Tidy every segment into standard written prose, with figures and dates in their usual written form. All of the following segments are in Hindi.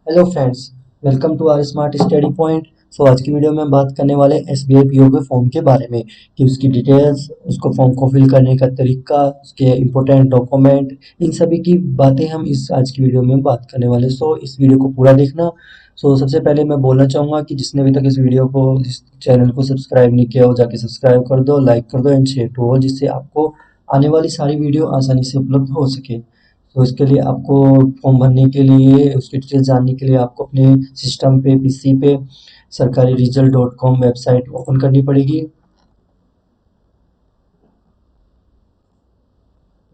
Hello friends, welcome to our smart study point. आज की वीडियो में हम बात करने वाले एसबीआई पीओ के फॉर्म के बारे में कि उसकी डिटेल्स, उसको फॉर्म को फिल करने का तरीका, उसके इम्पोर्टेंट डॉक्यूमेंट, इन सभी की बातें हम इस आज की वीडियो में बात करने वाले हैं। इस वीडियो को पूरा देखना। सबसे पहले मैं बोलना चाहूँगा कि जिसने अभी तक इस वीडियो को, इस चैनल को सब्सक्राइब नहीं किया हो, जाके सब्सक्राइब कर दो, लाइक कर दो एंड शेयर टू ऑल, जिससे आपको आने वाली सारी वीडियो आसानी से उपलब्ध हो सके। इसके लिए आपको फॉर्म भरने के लिए, उसकी डिटेल जानने के लिए आपको अपने सिस्टम पे, पीसी पे सरकारी result dot com website open करनी पड़ेगी।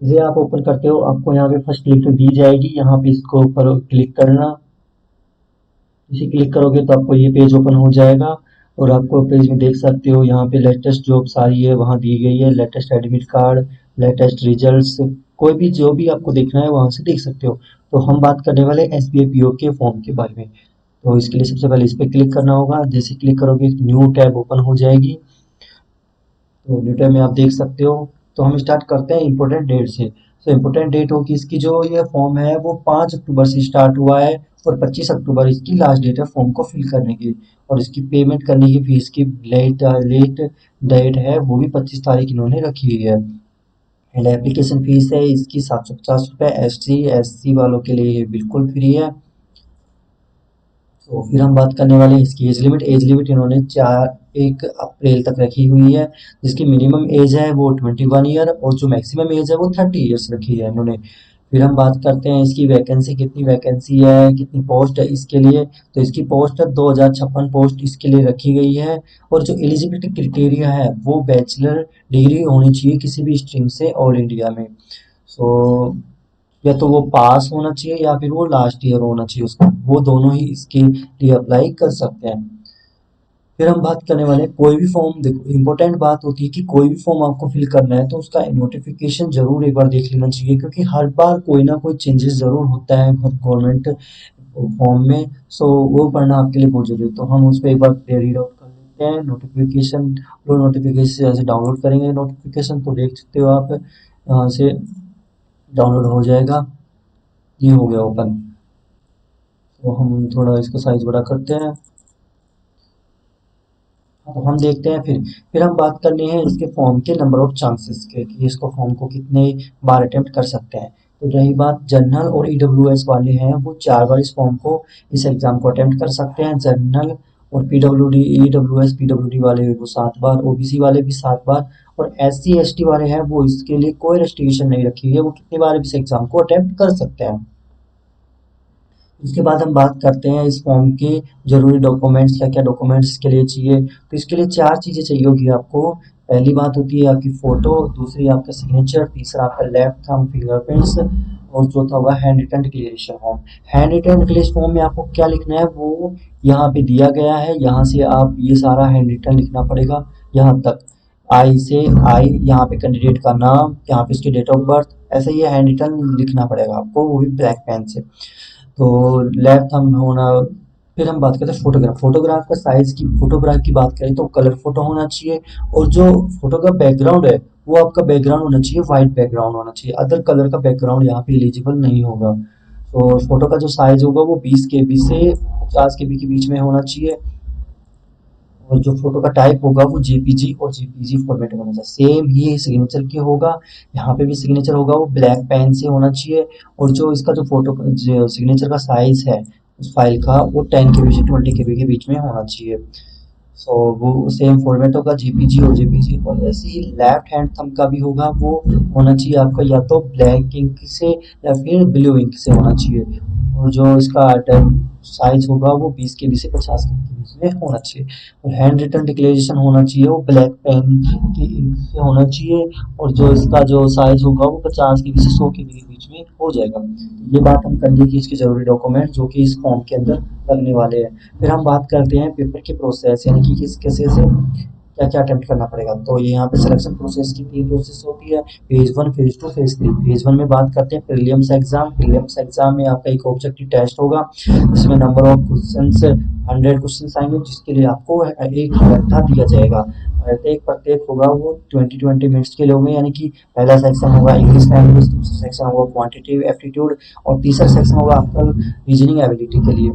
ये आप ओपन करते हो, आपको यहाँ पे फर्स्ट लिंक दी जाएगी, यहाँ पे इसको ऊपर क्लिक करना। इसे क्लिक करोगे तो आपको ये पेज ओपन हो जाएगा और आपको पेज में देख सकते हो यहाँ पे लेटेस्ट जॉब सारी है, वहाँ दी गई है, latest admit card, latest results, कोई भी जो भी आपको देखना है वहाँ से देख सकते हो। तो हम बात करने वाले एसबीआई पीओ के फॉर्म के बारे में। तो इसके लिए सबसे पहले इस पर क्लिक करना होगा। जैसे क्लिक करोगे न्यू टैब ओपन हो जाएगी। तो न्यू टैब में आप देख सकते हो। तो हम स्टार्ट करते हैं इम्पोर्टेंट डेट से। इम्पोर्टेंट डेट होगी इसकी, जो ये फॉर्म है वो 5 अक्टूबर से स्टार्ट हुआ है और 25 अक्टूबर इसकी लास्ट डेट है फॉर्म को फिल करने की। और इसकी पेमेंट करने की फीस की लेट डेट है वो भी 25 तारीख इन्होंने रखी हुई है। एंड एप्लीकेशन फीस है इसकी 750 रुपये। एस सी वालों के लिए ये बिल्कुल फ्री है। तो फिर हम बात करने वाले हैं इसकी एज लिमिट। एज लिमिट इन्होंने 1 अप्रैल तक रखी हुई है। जिसकी मिनिमम एज है वो 21 ईयर और जो मैक्सिमम एज है वो 30 ईयर्स रखी है इन्होंने। फिर हम बात करते हैं इसकी वैकेंसी, कितनी वैकेंसी है, कितनी पोस्ट है इसके लिए। तो इसकी पोस्ट है 2056 पोस्ट इसके लिए रखी गई है। और जो एलिजिबिलिटी क्रिटेरिया है वो बैचलर डिग्री होनी चाहिए किसी भी स्ट्रीम से ऑल इंडिया में। सो या तो वो पास होना चाहिए या फिर वो लास्ट ईयर होना चाहिए उसका, वो दोनों ही इसके लिए अप्लाई कर सकते हैं। फिर हम बात करने वाले हैं कोई भी फॉर्म। देखो, इंपॉर्टेंट बात होती है कि कोई भी फॉर्म आपको फिल करना है तो उसका नोटिफिकेशन जरूर एक बार देख लेना चाहिए, क्योंकि हर बार कोई ना कोई चेंजेस जरूर होता है गवर्नमेंट फॉर्म में। वो पढ़ना आपके लिए बहुत जरूरी है। तो हम उस पर एक बार रीड आउट कर लेते हैं नोटिफिकेशन। जो नोटिफिकेशन जैसे डाउनलोड करेंगे नोटिफिकेशन तो देख सकते हो आप, यहाँ से डाउनलोड हो जाएगा। ये हो गया ओपन। तो हम थोड़ा इसका साइज बड़ा करते हैं। तो हम देखते हैं। फिर हम बात करनी है इसके फॉर्म के नंबर ऑफ चांसेस के, कि इसको फॉर्म को कितने बार अटेम्प्ट कर सकते हैं। तो रही बात जनरल और ईडब्ल्यूएस वाले हैं, वो 4 बार इस फॉर्म को, इस एग्जाम को अटेम्प्ट कर सकते हैं। जनरल और पीडब्ल्यूडी, ईडब्ल्यूएस पीडब्ल्यूडी वाले वो 7 बार, ओबीसी वाले भी 7 बार, और एससी एसटी वाले हैं वो इसके लिए कोई रेस्ट्रिक्शन नहीं रखी है, वो कितनी बार इस एग्जाम को अटेम्प्ट कर सकते हैं। उसके बाद हम बात करते हैं इस फॉर्म के जरूरी डॉक्यूमेंट्स, क्या क्या डॉक्यूमेंट्स इसके लिए चाहिए। तो इसके लिए 4 चीज़ें चाहिए होगी आपको। पहली बात होती है आपकी फ़ोटो, दूसरी आपका सिग्नेचर, तीसरा आपका लेफ्ट थंब फिंगरप्रिंट्स, और चौथा होगा hand written declaration form. Hand written declaration form में आपको क्या लिखना है वो यहाँ पे दिया गया है। यहाँ से आप ये सारा हैंड रिटन लिखना पड़ेगा यहाँ तक। आई से आई, यहाँ पे कैंडिडेट का नाम, यहाँ पे उसकी डेट ऑफ बर्थ, ऐसे ये हैंड रिटन लिखना पड़ेगा आपको, वो भी ब्लैक पेन से। तो लेफ्ट थंब होना। फिर हम बात करते हैं फोटोग्राफ। फोटोग्राफ का साइज की, फोटोग्राफ की बात करें तो कलर फोटो होना चाहिए। और जो फोटो का बैकग्राउंड है वो आपका बैकग्राउंड होना चाहिए, व्हाइट बैकग्राउंड होना चाहिए। अदर कलर का बैकग्राउंड यहाँ पे एलिजिबल नहीं होगा। तो फोटो का जो साइज होगा वो 20 KB से 50 KB के बीच में होना चाहिए। और जो फोटो का टाइप होगा वो जेपीजी और जेपीजी फॉर्मेट में होना चाहिए। सेम ही सिग्नेचर की होगा, यहाँ पे भी सिग्नेचर होगा वो ब्लैक पेन से होना चाहिए। और जो इसका जो फोटो सिग्नेचर का साइज है उस फाइल का, वो 10 KB से 20 KB के बीच में होना चाहिए। वो सेम फॉर्मेट होगा जेपीजी और जेपीजी। और ऐसे ही लेफ्ट हैंड थंब का भी होगा, वो होना चाहिए आपका या तो ब्लैक इंक से या फिर ब्लू इंक से होना चाहिए। और जो इसका साइज होगा वो 20 KB से 50 KB के बीच में होना चाहिए। और हैंड रिटन डिक्लेरेशन होना चाहिए वो ब्लैक पेन की इंक से होना चाहिए। और जो इसका जो साइज होगा वो 50 KB से 100 KB के बीच में हो जाएगा। ये बात हम कर ली कि इसके जरूरी डॉक्यूमेंट जो कि इस फॉर्म के अंदर लगने वाले हैं। फिर हम बात करते हैं पेपर के प्रोसेस, यानी कि किस कैसे से क्या क्या अटेम्प्ट करना पड़ेगा। तो यहाँ पे सिलेक्शन प्रोसेस की 3 प्रोसेस होती है, फेज 1, फेज 2, फेज 3। फेज 1 में बात करते हैं प्रीलिम्स एग्जाम। प्रीलिम्स एग्जाम में आपका एक ऑब्जेक्टिव टेस्ट होगा, जिसमें नंबर ऑफ क्वेश्चन 100 क्वेश्चन आएंगे, जिसके लिए आपको एक घंटा दिया जाएगा। प्रत्येक होगा वो 20-20 मिनट्स के लिए होंगे, यानी कि पहला सेक्शन होगा इंग्लिश लैंग्वेज, दूसरा सेक्शन होगा क्वांटिटेटिव एप्टीट्यूड और तीसरा सेक्शन होगा आपका रीजनिंग एबिलिटी के लिए।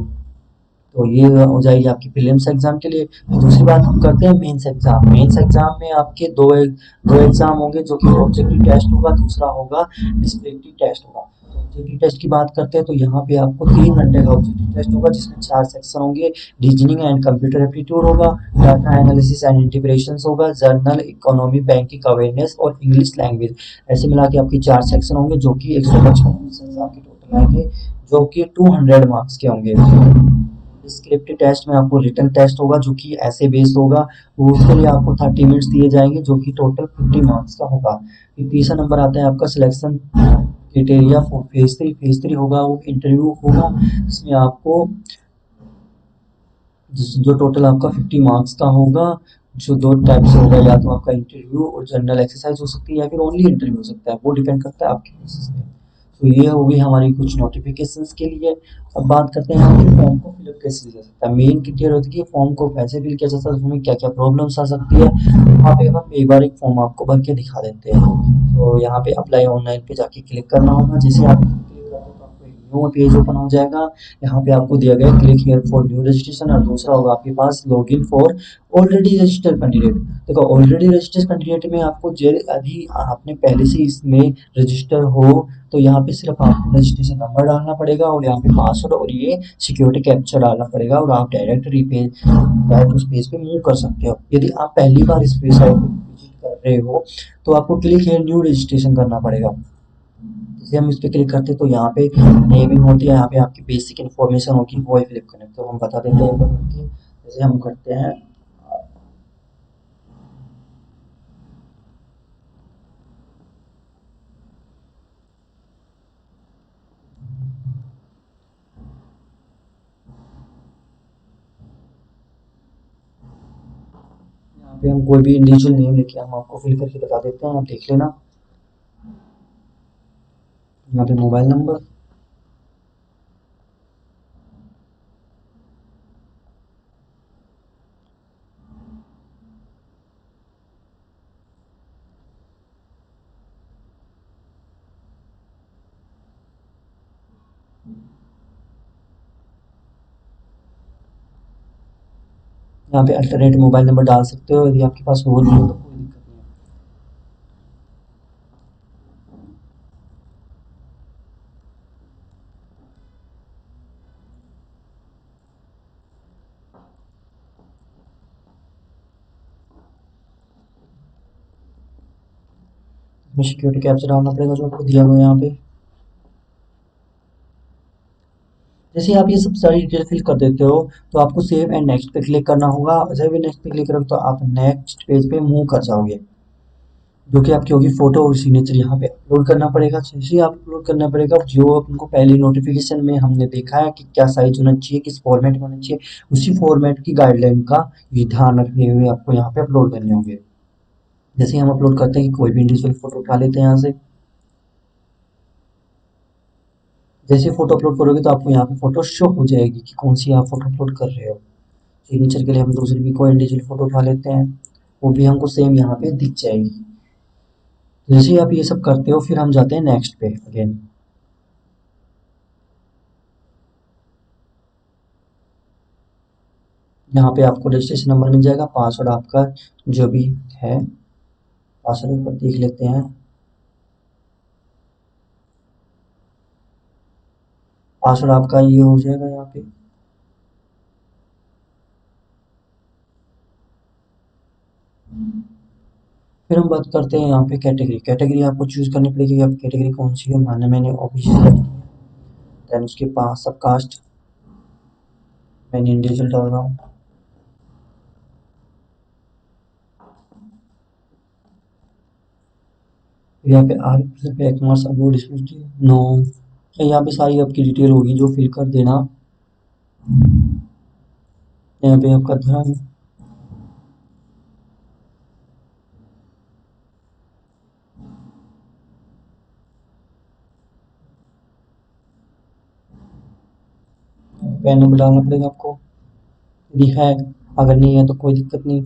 तो ये हो जाएगी आपकी प्रीलिम्स एग्जाम के लिए। दूसरी बात हम करते हैं मेंस एग्जाम। मेंस एग्जाम में आपके दो एग्जाम होंगे, जो कि ऑब्जेक्टिव टेस्ट होगा, दूसरा होगा डिस्क्रिप्टिव टेस्ट होगा। तो ऑब्जेक्टिव टेस्ट की बात करते हैं तो यहाँ पे आपको 3 घंटे का ऑब्जेक्टिव टेस्ट होगा, जिसमें 4 सेक्शन होंगे। रीजनिंग एंड कंप्यूटर एप्टीट्यूड होगा, डाटा एनालिसिस एंड इंटीग्रेशन होगा, जर्नल इकोनॉमी बैंकिंग अवेयरनेस और इंग्लिश लैंग्वेज। ऐसे मिला के आपकी 4 सेक्शन होंगे, जो कि 155 क्वेश्चन आपके टोटल आएंगे, जो कि 200 मार्क्स के होंगे। स्क्रिप्ट टेस्ट में आपको रिटन टेस्ट होगा, जो कि ऐसे बेस्ड होगा। वो उसके लिए आपको 30 मिनट्स दिए जाएंगे, जो कि टोटल 50 मार्क्स का होगा। फिर तीसरा नंबर आता है आपका selection criteria for phase 3। Phase 3 होगा वो इंटरव्यू होगा, जिसमें आपको जो टोटल आपका 50 मार्क्स का होगा। जो दो टाइप से होगा, या तो आपका इंटरव्यू और जनरल एक्सरसाइज हो सकती है, या फिर ओनली इंटरव्यू हो सकता है, वो डिपेंड करता है आपके केसेस पे। तो ये होगी हमारी कुछ नोटिफिकेशंस के लिए। अब बात करते हैं हम कि फॉर्म को फिलअप कैसे किया जा सकता है। मेन क्रिटेरिया होती है कि फॉर्म को कैसे फिल किया जा सकता है, उसमें क्या क्या प्रॉब्लम्स आ सकती है। वहाँ पे हम एक बार एक फॉर्म आपको भर के दिखा देते हैं। तो यहाँ पे अप्लाई ऑनलाइन पे जाके क्लिक करना होगा। जैसे आप क्लिक करते हैं तो आपको एक न्यू पेज ओपन हो जाएगा। यहाँ पे आपको दिया गया click here for new registration, और दूसरा होगा आपके पास login for already registered candidate. देखो ऑलरेडी रजिस्टर्ड कैंडिडेट में आपको यदि आपने पहले से इसमें रजिस्टर हो, तो यहाँ पे सिर्फ आपको रजिस्ट्रेशन नंबर डालना पड़ेगा और यहाँ पे पासवर्ड और ये सिक्योरिटी कैप्चर डालना पड़ेगा, और आप डायरेक्ट उस पेज पे मूव कर सकते हो। यदि आप पहली बार इस पेज विजिट कर रहे हो, तो आपको क्लिक हियर न्यू रजिस्ट्रेशन करना पड़ेगा। जैसे हम इस पे क्लिक करते हैं तो यहाँ पे नेमिंग होती है, यहाँ पे आपकी बेसिक इन्फॉर्मेशन होगी, वो ही फिलिप करना है। तो हम बता देते हैं करके, जैसे हम करते हैं। यहाँ पे हम कोई भी इंडिविजुअल नेम लेके हम आपको फिल करके बता देते हैं, आप देख लेना। यहाँ पे मोबाइल नंबर, यहाँ पे अल्टरनेट मोबाइल नंबर डाल सकते हो, यदि आपके पास वो नहीं है तो कोई दिक्कत नहीं है। इसमें सिक्योरिटी कैप्चर डालना पड़ेगा, जो आपको दिया हुआ है यहाँ पे। जैसे आप ये सब सारी डिटेल फिल कर देते हो, तो आपको सेव एंड नेक्स्ट पे क्लिक करना होगा। सेव एंड नेक्स्ट पे क्लिक करोगे तो आप नेक्स्ट पेज पे मूव कर जाओगे, जो कि आपकी होगी फोटो और सिग्नेचर। यहाँ पे अपलोड करना पड़ेगा। जैसे आप अपलोड करना पड़ेगा, जो आपको पहली नोटिफिकेशन में हमने देखा है कि क्या साइज होना चाहिए, किस फॉर्मेट में होना चाहिए, उसी फॉर्मेट की गाइडलाइन का ये ध्यान रखते हुए आपको यहाँ पे अपलोड करने होंगे। जैसे हम अपलोड करते हैं कि कोई भी इंडिविजुअल फोटो उठा लेते हैं यहाँ से। जैसे फोटो अपलोड करोगे तो आपको यहाँ पे फोटो शो हो जाएगी कि कौन सी आप फोटो अपलोड कर रहे हो। सिग्नेचर के लिए हम दूसरी भी कोई इंडिविजुअल फोटो उठा लेते हैं, वो भी हमको सेम यहाँ पे दिख जाएगी। जैसे ही आप ये सब करते हो, फिर हम जाते हैं नेक्स्ट पे अगेन। यहाँ पे आपको रजिस्ट्रेशन नंबर मिल जाएगा, पासवर्ड आपका जो भी है, पासवर्ड एक बार देख लेते हैं। पासवर्ड आपका ये हो जाएगा यहाँ पे। फिर हम बात करते हैं यहाँ पे कैटेगरी। कैटेगरी आपको चूज करनी पड़ेगी कि आप कैटेगरी कौन सी है। मैंने ओबीसी सेलेक्ट किया, देन उसके पास सब कास्ट, मैंने इंडिविजुअल डाल रहा हूँ। फिर यहाँ पे are back marks upload no, यहाँ पे सारी आपकी डिटेल होगी जो फिल कर देना। यहाँ पे आपका धर्म, पैन नंबर डालना पड़ेगा आपको, यदि है। अगर नहीं है तो कोई दिक्कत नहीं।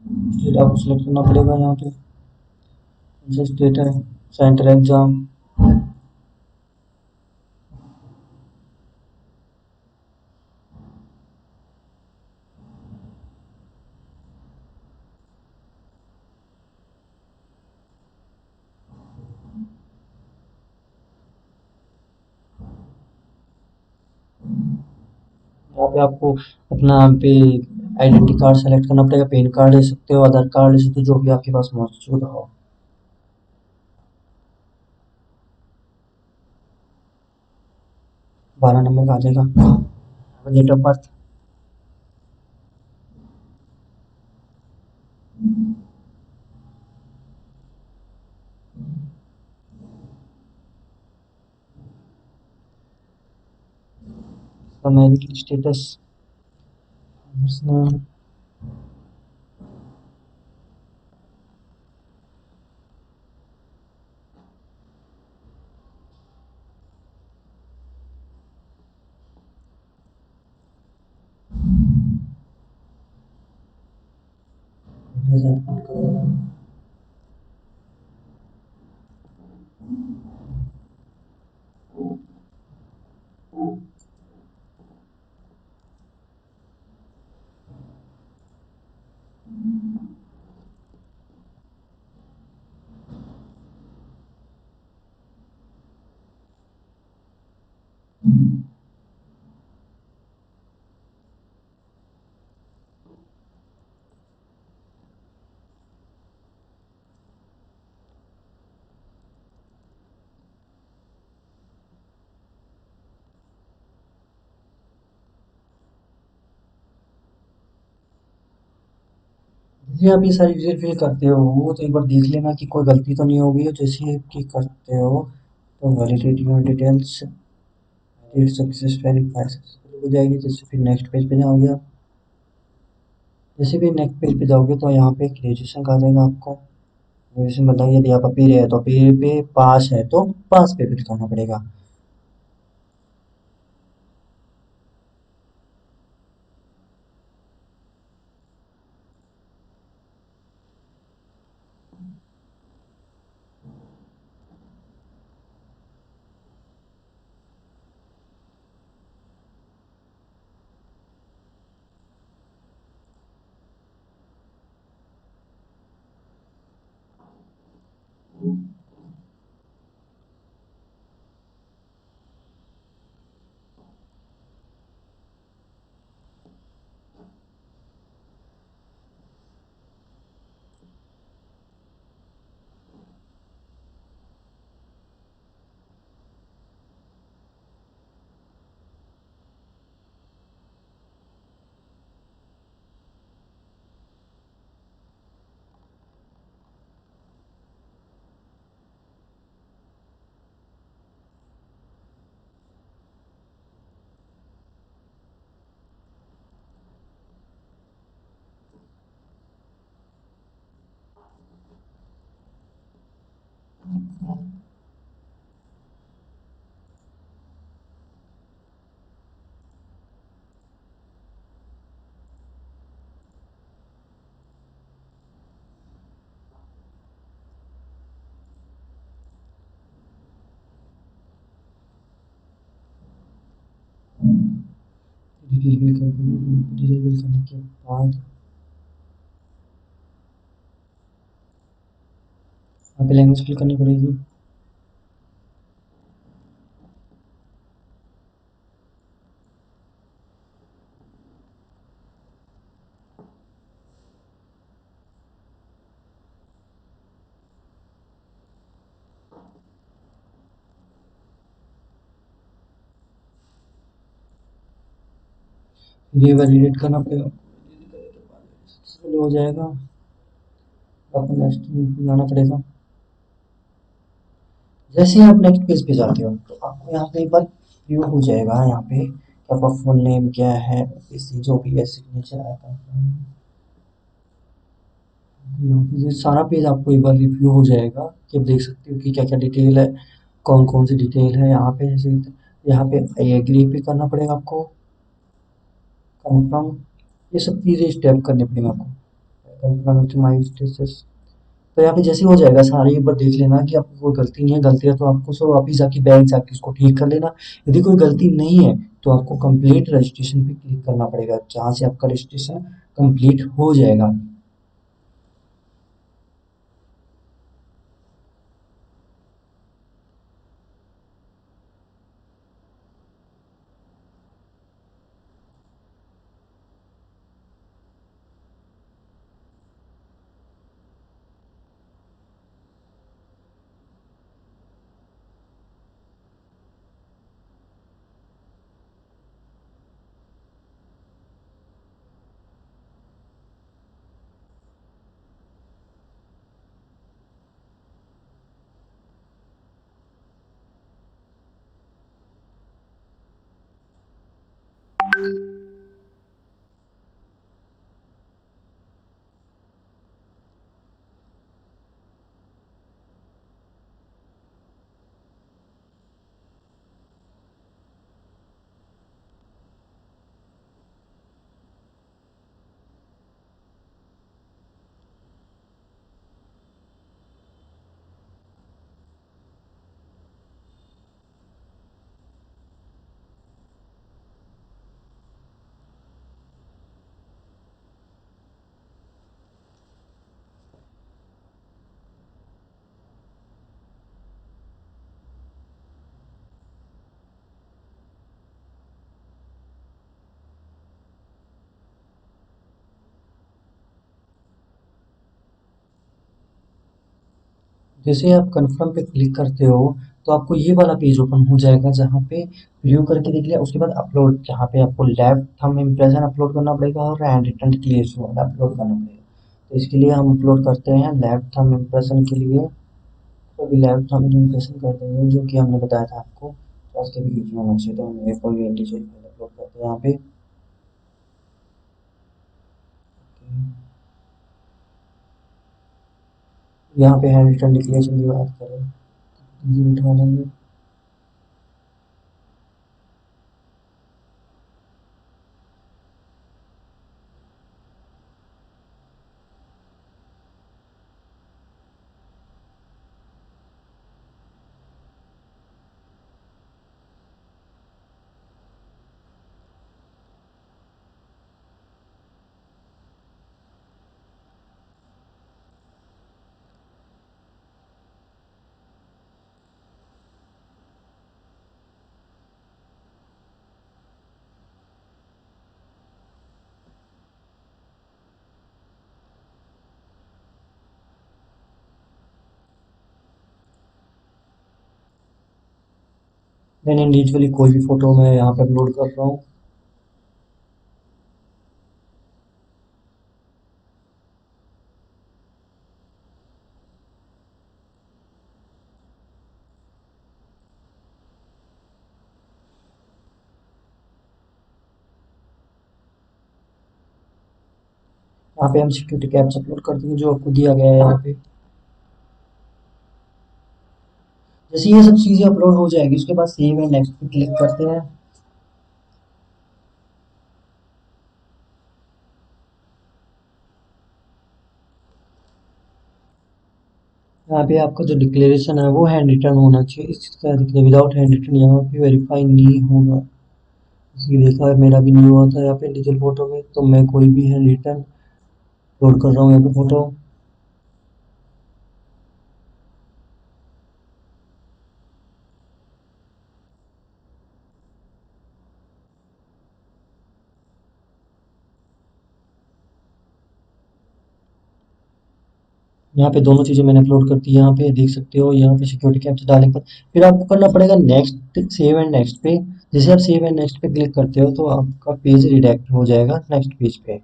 स्टेट आपको सेलेक्ट करना पड़ेगा यहाँ पे, कौन सा स्टेट है, सेंटर एग्जाम। यहाँ पे आपको अपना पे आइडेंटिटी कार्ड सेलेक्ट करना पड़ेगा, पैन कार्ड ले सकते हो, आधार कार्ड ले सकते हो, जो भी आपके पास मौजूद हो। 12 नंबर का आ जाएगा, date of birth. Marital status, जैसे आप ये सारी डिटेल फिल करते हो तो एक बार देख लेना कि कोई गलती तो नहीं होगी, जैसे कि करते हो तो validate your details, success verify successful हो जाएगी। जैसे फिर नेक्स्ट पेज पे जाओगे आप, जैसे भी नेक्स्ट पेज पे जाओगे तो यहाँ पे ग्रेजुएशन का आ जाएगा आपको। ग्रेजुएशन बताइए, यदि आप अपीयर है तो अपीयर पे, पास है तो पास पे फिल करना पड़ेगा। डिटेल फिल कर दो, डिटेल फिल करने के बाद यहाँ पे लैंग्वेज फिल करनी पड़ेगी। ये वैलिडेट करना पड़ेगा, सक्सेसफुल हो जाएगा। आपको नेक्स्ट पे जाना पड़ेगा। जैसे ही आप नेक्स्ट पेज पे जाते हो तो आपको यहाँ पे एक बार व्यू हो जाएगा, यहाँ पे कि आपका फुल नेम क्या है, इसी जो भी है सिग्नेचर आता है, यहाँ पे ये सारा पेज आपको एक बार रिव्यू हो जाएगा कि आप देख सकते हो कि क्या क्या डिटेल है, कौन कौन सी डिटेल है यहाँ पे। जैसे यहाँ पे आई एग्री पे करना पड़ेगा आपको, कंफर्म, ये सब चीज़ें स्टेप करने पड़ेंगे आपको। Confirm to my status. तो यहाँ पे जैसे हो जाएगा सारे एक बार देख लेना कि आपको कोई गलती नहीं है, गलती है तो आपको सो वापिस जाके बैंक जाके उसको ठीक कर लेना। यदि कोई गलती नहीं है तो आपको कंप्लीट रजिस्ट्रेशन पे क्लिक करना पड़ेगा, जहाँ से आपका रजिस्ट्रेशन कंप्लीट हो जाएगा। जैसे आप कन्फर्म पे क्लिक करते हो तो आपको ये वाला पेज ओपन हो जाएगा, जहाँ पे व्यू करके देख लिया, उसके बाद अपलोड, जहाँ पे आपको लेफ्ट थंब इम्प्रेशन अपलोड करना पड़ेगा और हैंड रिटन क्लियर अपलोड करना पड़ेगा। तो इसके लिए हम अपलोड करते हैं लेफ्ट थंब इम्प्रेशन के लिए। तो अभी लेफ्ट थंब इम्प्रेशन कर देंगे जो कि हमने बताया था आपको, तो उसके भी यूज होना चाहिए। तो हम ये कोई इंडिविजुअल फाइल अपलोड करते हैं यहाँ पे। यहाँ पे हैंड रिटन डिक्लेरेशन की बात करें, ये उठा लेंगे। मैंने इंडिविजुअली कोई भी फोटो मैं यहाँ पे अपलोड कर रहा हूँ। यहाँ पे हम सिक्योरिटी कैप्स अपलोड कर देंगे जो आपको दिया गया है यहाँ पे। जैसे ये सब चीज़ें अपलोड हो जाएगी उसके बाद सेव एंड नेक्स्ट पे क्लिक करते हैं। यहाँ पे आपका जो डिक्लेरेशन है वो हैंड रिटन होना चाहिए, इस चीज़ का दिख रहा है, विदाउट हैंड रिटन यहाँ पे वेरीफाई नहीं होगा। जैसे देखा है मेरा भी नहीं हुआ था यहाँ पे डिजिटल फोटो में, तो मैं कोई भी हैंड रिटन अपलोड कर रहा हूँ यहाँ पे फोटो। यहाँ पे दोनों चीज़ें मैंने अपलोड कर दी, यहाँ पे देख सकते हो। यहाँ पे सिक्योरिटी कैप्चर डालने के बाद फिर आपको करना पड़ेगा नेक्स्ट, सेव एंड नेक्स्ट पे। जैसे आप सेव एंड नेक्स्ट पे क्लिक करते हो तो आपका पेज रिडायरेक्ट हो जाएगा नेक्स्ट पेज पे।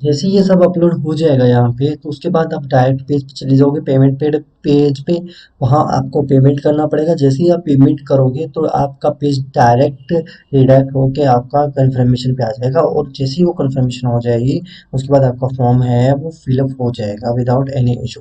जैसे ये सब अपलोड हो जाएगा यहाँ पे तो उसके बाद आप डायरेक्ट पेज पे चले जाओगे, पेमेंट पेज पे। वहाँ आपको पेमेंट करना पड़ेगा। जैसे ही आप पेमेंट करोगे तो आपका पेज डायरेक्ट रिडायरेक्ट होके आपका कंफर्मेशन पे आ जाएगा, और जैसे ही वो कंफर्मेशन हो जाएगी उसके बाद आपका फॉर्म है वो फिलअप हो जाएगा विदाउट एनी इशू।